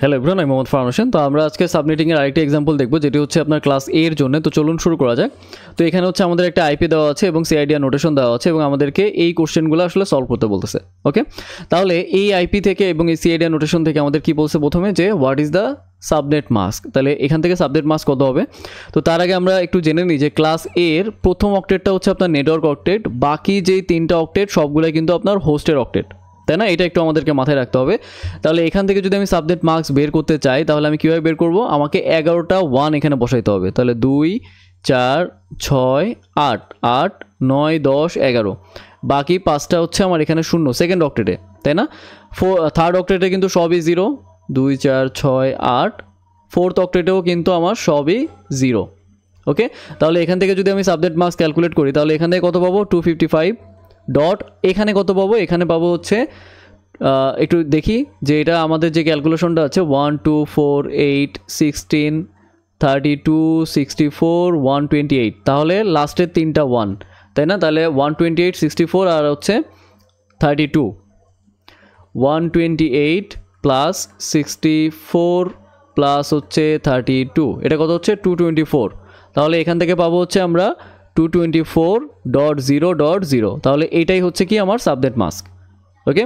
Hello everyone, আমি মোহাম্মদ ফারহান হোসেন। তো আমরা আজকে সাবনেটিংয়ের আরেকটি এক্সাম্পল দেখব, যেটি হচ্ছে আপনার ক্লাস এ এর জন্য। তো চলুন শুরু করা যাক। তো এখানে হচ্ছে আমাদের একটা আইপি দেওয়া আছে এবং সিআইডিআর নোটেশন দেওয়া আছে এবং আমাদেরকে এই কোশ্চেনগুলো আসলে সলভ করতে বলতেছে। ওকে, তাহলে এই আইপি থেকে এবং এই সিআইডিআর নোটেশন থেকে আমাদের কি বলছে প্রথমে, যে what is the subnet mask. তাহলে এখান থেকে সাবনেট মাস্ক কত হবে। তো তার আগে আমরা একটু জেনে নিই যে ক্লাস এর প্রথম অক্টেটটা হচ্ছে আপনার নেটওয়ার্ক অক্টেট, বাকি যেই তিনটা অক্টেট সবগুলোই কিন্তু আপনার হোস্টের অক্টেট, তাই না? এটা একটু আমাদেরকে মাথায় রাখতে হবে। তাহলে এখান থেকে যদি আমি সাবনেট মার্কস বের করতে চাই, তাহলে আমি কীভাবে বের করব? আমাকে 11টা 1 এখানে বসাইতে হবে। তাহলে 2 4 6 8 8 9 10 11, বাকি 5টা হচ্ছে আমার এখানে 0 সেকেন্ড অক্টেটে, তাই না? থার্ড অক্টেটে কিন্তু সবই 0, 2 4 6 8। ফোর্থ অক্টেটেও কিন্তু আমার সবই 0। ওকে, তাহলে এখান থেকে যদি আমি সাবনেট মার্কস ক্যালকুলেট করি, তাহলে এখান থেকে কত পাবো? 255 ডট, এখানে কত পাবো? এখানে পাবো হচ্ছে একটু দেখি যে এটা আমাদের যে ক্যালকুলেশনটা আছে 1 2 4 8 16 32 64 128, তাহলে লাস্টের তিনটা 1, তাই না? তাহলে 128 64 আর হচ্ছে 32, 128 প্লাস 64 প্লাস হচ্ছে 32, এটা কত হচ্ছে? 224। তাহলে এখান থেকে পাবো হচ্ছে আমরা 224.0.0। তাহলে এটাই হচ্ছে কি আমার সাবনেট মাস্ক। ওকে,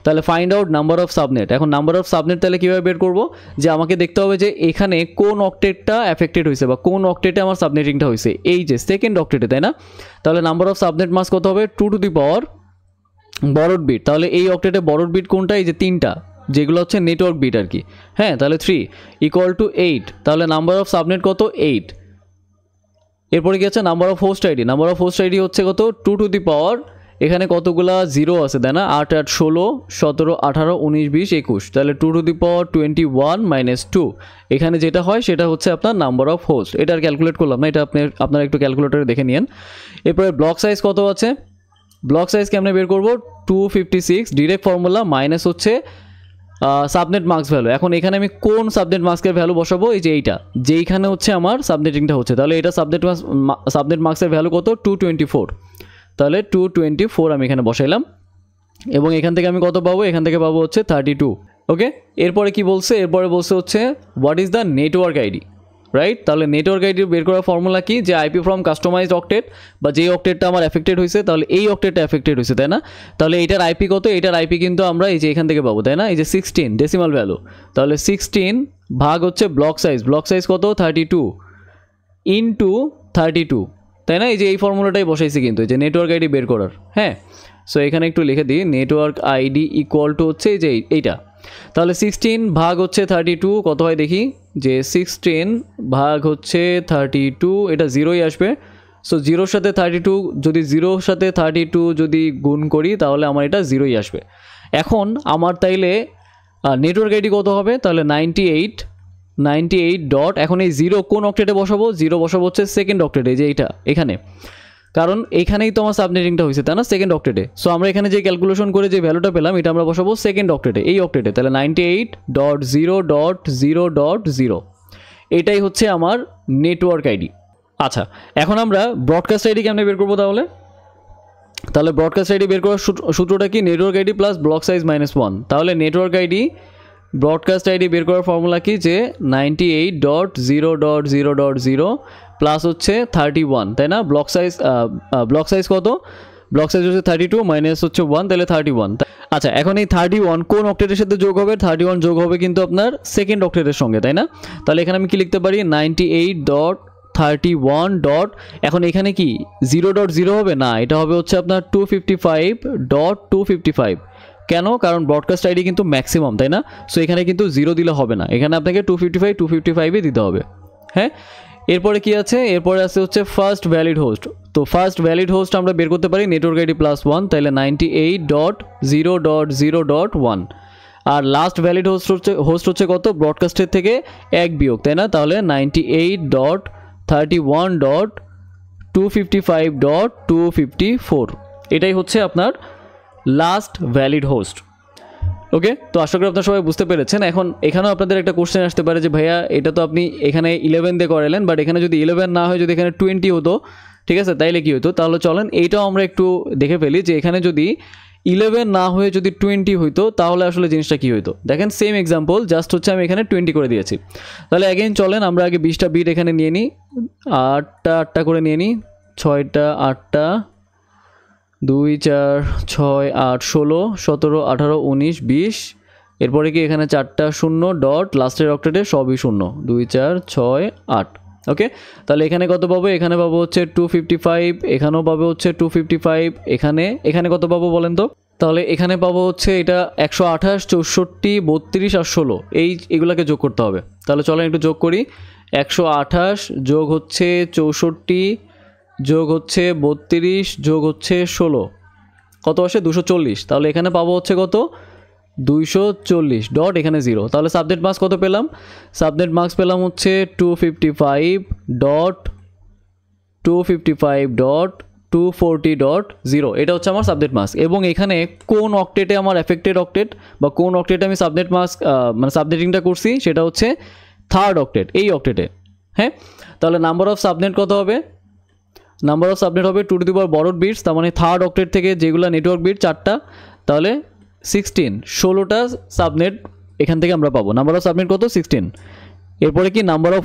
তাহলে find out number of subnet. এখন নাম্বার অফ সাবনেট তাহলে কীভাবে বের করবো? যে আমাকে দেখতে হবে যে এখানে কোন অক্টেটটা অ্যাফেক্টেড হয়েছে বা কোন অক্টেটে আমার সাবনেটিংটা হয়েছে, এই যে সেকেন্ড অক্টেটে, তাই না? তাহলে নাম্বার অফ সাবনেট মাস্ক কত হবে? 2 টু দি পাওয়ার বড়ড বিট। তাহলে এই অক্টেটে বড়ড বিট কোনটা? এই যে তিনটা, যেগুলো হচ্ছে নেটওয়ার্ক বিট আর কি। হ্যাঁ, তাহলে 3 ইকুয়াল টু 8। তাহলে নাম্বার অফ সাবনেট কত? 8। এরপরে কি আছে? Number of host ID. Number of host ID হচ্ছে কত? 2 টু দি পাওয়ার, এখানে কতগুলা 0 আছে, তাই না? 8 8 16 17 18 19 20 21, তাহলে 2 টু দি পাওয়ার 21 মাইনাস 2। এখানে যেটা হয় সেটা হচ্ছে আপনার নাম্বার অফ হোস্ট। এটা আর ক্যালকুলেট করলাম না, এটা আপনারা একটু ক্যালকুলেটরে দেখে নিন। এরপরে ব্লক সাইজ কত আছে? ব্লক সাইজ কেমনে বের করবো? 256, ডিরেক্ট ফর্মুলা, মাইনাস হচ্ছে সাবনেট মার্কস ভ্যালু। এখন এখানে আমি কোন সাবনেট মার্কসের ভ্যালু বসাবো? এই যে এইটা, যেইখানে হচ্ছে আমার সাবনেটিংটা হচ্ছে। তাহলে এটা সাবনেট মার্কসের ভ্যালু কত? 224। তাহলে 224 আমি এখানে বসাইলাম এবং এখান থেকে আমি কত পাবো? এখান থেকে পাবো হচ্ছে 32। ওকে, এরপরে কি বলছে? এরপরে বলছে হচ্ছে what is the network ID, right? তাহলে নেটওয়ার্ক আইডি বের করার ফর্মুলা কি? যে আইপি ফ্রম কাস্টমাইজড অক্টেট, বা যে অক্টেটটা আমার এফেক্টেড হয়েছে, তাহলে এই অক্টেটটা এফেক্টেড হয়েছে, তাই না? তাহলে এইটার আইপি কত? এইটার আইপি কিন্তু আমরা এই যে এখান থেকে পাবো, তাই না? এই যে 16 ডেসিমাল ভ্যালু। তাহলে 16 ভাগ হচ্ছে ব্লক সাইজ। ব্লক সাইজ কত? 32 ইন্টু 32, তাই না? এই যে এই ফর্মুলাটাই বসাইছি কিন্তু, এই যে নেটওয়ার্ক আইডি বের করার। হ্যাঁ, সো এখানে একটু লিখে দিই, নেটওয়ার্ক আইডি ইকুয়াল টু হচ্ছে এই যে এইটা। তাহলে 16 ভাগ হচ্ছে 32 কত হয় দেখি, যে 16 ভাগ হচ্ছে 32, এটা 0ই আসবে। সো 0-র সাথে 32, যদি 0-র সাথে 32 যদি গুণ করি, তাহলে আমার এটা 0ই আসবে। এখন আমার তাইলে নেটওয়ার্ক আইডি কত হবে? তাহলে 98 ডট, এখন এই 0 কোন অক্টেটে বসাবো? 0 বসাবো হচ্ছে সেকেন্ড অক্টেটে, যে এইটা এখানে, কারণ এখানেই তো আমার সাবনেটিংটা হয়েছে, তাই না? সেকেন্ড অক্টেটে। সো আমরা এখানে যে ক্যালকুলেশন করে যে ভ্যালুটা পেলাম, এটা আমরা বসাবো সেকেন্ড অক্টেটে, এই অক্টেটে। তাহলে 98.0.0.0, এটাই হচ্ছে আমার নেটওয়ার্ক আইডি। আচ্ছা, এখন আমরা ব্রডকাস্ট আইডি কেমনে বের করবো তাহলে? তাহলে ব্রডকাস্ট আইডি বের করার সূত্রটা কি? Network ID plus block size minus 1। তাহলে নেটওয়ার্ক আইডি ব্রডকাস্ট আইডি বের করার ফর্মুলা কি? যে 98.0.0.0 প্লাস হচ্ছে 31, তাই না? ব্লক সাইজ কত? ব্লক সাইজ হচ্ছে 32 মাইনাস হচ্ছে 1, তাহলে 31। আচ্ছা, এখন এই 31 কোন অক্টেটের সাথে যোগ হবে? 31 যোগ হবে কিন্তু আপনার সেকেন্ড অক্টেটের সঙ্গে, তাই না? তাহলে এখানে আমি কি লিখতে পারি? 98.31 ডট, এখন এখানে কি 0.0 হবে না, এটা হবে হচ্ছে আপনার 255.255। কেন? কারণ ব্রডকাস্ট আইডি কিন্তু ম্যাক্সিমাম, তাই না? সো এখানে কিন্তু 0 দিলে হবে না, এখানে আপনাকে 255 দিতে হবে। হ্যাঁ, এরপরে কি আছে? এরপরে আছে হচ্ছে ফার্স্ট ভ্যালিড হোস্ট। তো ফার্স্ট ভ্যালিড হোস্ট আমরা বের করতে পারি নেটওয়ার্ক আইডি প্লাস 1, তাহলে 98.0.0.1। আর লাস্ট ভ্যালিড হোস্ট হচ্ছে কত? ব্রডকাস্টের থেকে 1 বিয়োগ, তাই না? তাহলে 98.31.255.254, এটাই হচ্ছে আপনার লাস্ট ভ্যালিড হোস্ট। ওকে, তো আশা করি আপনারা সবাই বুঝতে পেরেছেন। এখন এখানেও আপনাদের একটা কোশ্চেন আসতে পারে যে ভাইয়া এটা তো আপনি এখানে 11 দিয়ে করালেন, বাট এখানে যদি 11 না হয়, যদি এখানে 20 হতো, ঠিক আছে, তাইলে কি হতো? তাহলে চলেন এইটাও আমরা একটু দেখে ফেলি, যে এখানে যদি 11 না হয়ে যদি 20 হইতো তাহলে আসলে জিনিসটা কী হইতো দেখেন সেম এক্সাম্পল জাস্ট হচ্ছে আমি এখানে 20 করে দিয়েছি। তাহলে অ্যাগেন চলেন আমরা আগে 20টা বিট এখানে নিয়ে নিই, 8টা করে নিয়ে নিই, 6টা 8টা 2 4 6 8 16 17 18 19 20, এরপরে কি এখানে 4টা 0 ডট লাস্টের অক্টেটে সবই 0 2 4 6 8। ওকে, তাহলে এখানে কত পাবো, এখানে পাবো হচ্ছে 255, এখানেও পাবো হচ্ছে 255, এখানে কত পাবো বলেন তো। তাহলে এখানে পাবো হচ্ছে এটা 128 64 32 আর 16, এগুলাকে যোগ করতে হবে। তাহলে চলেন একটু যোগ করি, 128 যোগ হচ্ছে 64 যোগ হচ্ছে 32 যোগ হচ্ছে 16 কত আসে 240। তাহলে এখানে পাবো হচ্ছে কত 240 ডট এখানে 0। তাহলে সাবনেট মাস্ক কত পেলাম, সাবনেট মাস্ক পেলাম হচ্ছে 255 ডট 240.0। এটা হচ্ছে আমার সাবনেট মাস্ক। এবং এখানে কোন অক্টেটে আমার এফেক্টেড অক্টেট বা কোন অক্টেটে আমি সাবনেট মাস্ক মানে সাবনেটিংটা করছি সেটা হচ্ছে থার্ড অক্টেট, এই অক্টেটে। হ্যাঁ, তাহলে নাম্বার অফ সাবনেট কত হবে, নাম্বার অফ সাবনেট হবে 2 টু দি পাওয়ার বড় বিটস, তার মানে থার্ড অক্টেট থেকে যেগুলো নেটওয়ার্ক বিট 4টা, তাহলে 16টা সাবনেট এখান থেকে আমরা পাবো। নাম্বার অফ সাবনেট কত 16। এরপরে কি নাম্বার অফ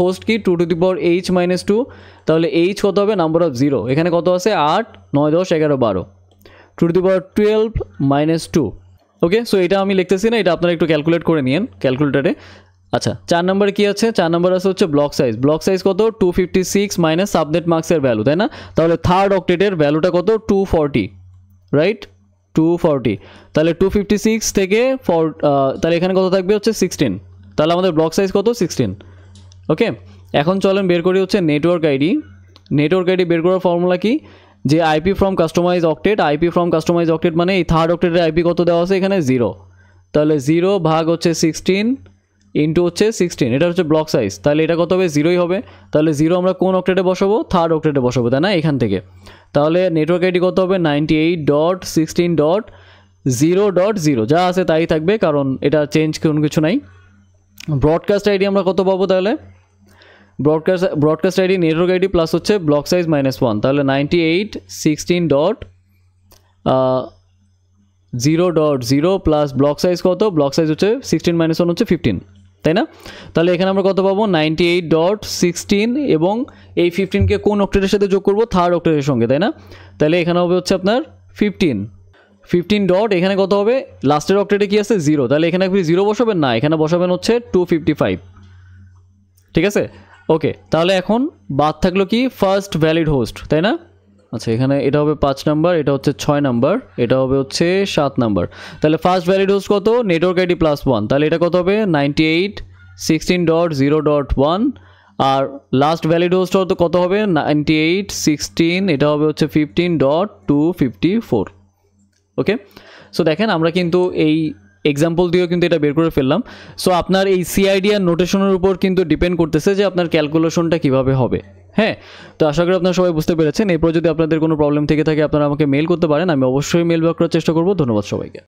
হোস্ট কি 2 to the power h minus 2, তাহলে h কত হবে নাম্বার অফ 0, এখানে কত আছে 8 9 10 11 12 2 to the power 12 minus 2। Okay, so এটা আমি লিখতেছি না, এটা আপনারা একটু ক্যালকুলেট করে নিন ক্যালকুলেটারে। আচ্ছা, 4 নম্বরে কি আছে, 4 নম্বর আছে হচ্ছে ব্লক সাইজ কত 256 মাইনাস সাবনেট মার্কসের ভ্যালু, তাই না। তাহলে থার্ড অক্টেটের ভ্যালুটা কত 240, রাইট 240। তাহলে 256 থেকে তাহলে এখানে কত থাকবে হচ্ছে 16, তাহলে আমাদের ব্লক সাইজ কত 16। ওকে, এখন চলেন বের করি হচ্ছে নেটওয়ার্ক আইডি বের করার ফর্মুলা কি, যে আইপি ফ্রম কাস্টমাইজ অক্টেট মানে এই থার্ড অক্টেটের আইপি কত দেওয়া আছে এখানে 0, তাহলে 0 ভাগ হচ্ছে 16 ইন্টু হচ্ছে 16, এটা হচ্ছে ব্লক সাইজ। তাহলে এটা কত হবে 0ই হবে। তাহলে 0 আমরা কোন অক্টেটে বসাবো, থার্ড অক্টেটে বসাবো, তাই না, এখান থেকে। তাহলে নেটওয়ার্ক আইডি কত হবে 98.16.0.0, যা আছে তাই থাকবে কারণ এটা চেঞ্জ কোনো কিছু নাই। ব্রডকাস্ট আইডি আমরা কত পাবো, তাহলে broadcast ID network ID plus হচ্ছে ব্লক সাইজ -1, তাহলে 98.16.0.0 প্লাস ব্লক সাইজ কত, ব্লক সাইজ হচ্ছে 16 - 1 হচ্ছে 15, তাই না। তাহলে এখানে আমরা কত পাবো 98.16 এবং এই 15কে কোন অক্টেটের সাথে যোগ করবো, থার্ড অক্টেটের সঙ্গে, তাই না। তাহলে এখানে হবে হচ্ছে আপনার 15 ডট এখানে কত হবে, লাস্টের অক্টেটে কি আছে 0, তাহলে এখানে আপনি 0 বসাবেন না, এখানে বসাবেন হচ্ছে 255, ঠিক আছে। ওকে, তাহলে এখন বাদ থাকলো কি ফার্স্ট ভ্যালিড হোস্ট, তাই না। আচ্ছা, এখানে এটা হবে 5 নাম্বার, এটা হচ্ছে 6 নাম্বার, এটা হবে হচ্ছে 7 নাম্বার। তাহলে ফার্স্ট ভ্যালিড হোস্ট কত, নেটওয়ার্ক আইডি +1, তাহলে এটা কত হবে 98.16.0.1, আর লাস্ট ভ্যালিড হোস্ট কত হবে 98.16, এটা হবে হচ্ছে 15.254। ওকে, সো দেখেন আমরা কিন্তু এই এক্সাম্পল দিয়েও কিন্তু এটা বের করে ফেললাম। সো আপনার এই সিআইডি আর নোটেশনের উপর কিন্তু ডিপেন্ড করতেছে যে আপনার ক্যালকুলেশনটা কীভাবে হবে। হ্যাঁ, তো আশা করি আপনারা সবাই বুঝতে পেরেছেন। এরপর যদি আপনাদের কোনো প্রবলেম থেকে থাকে আপনারা আমাকে মেল করতে পারেন, আমি অবশ্যই মেল ব্যাক করার চেষ্টা করব। ধন্যবাদ সবাইকে।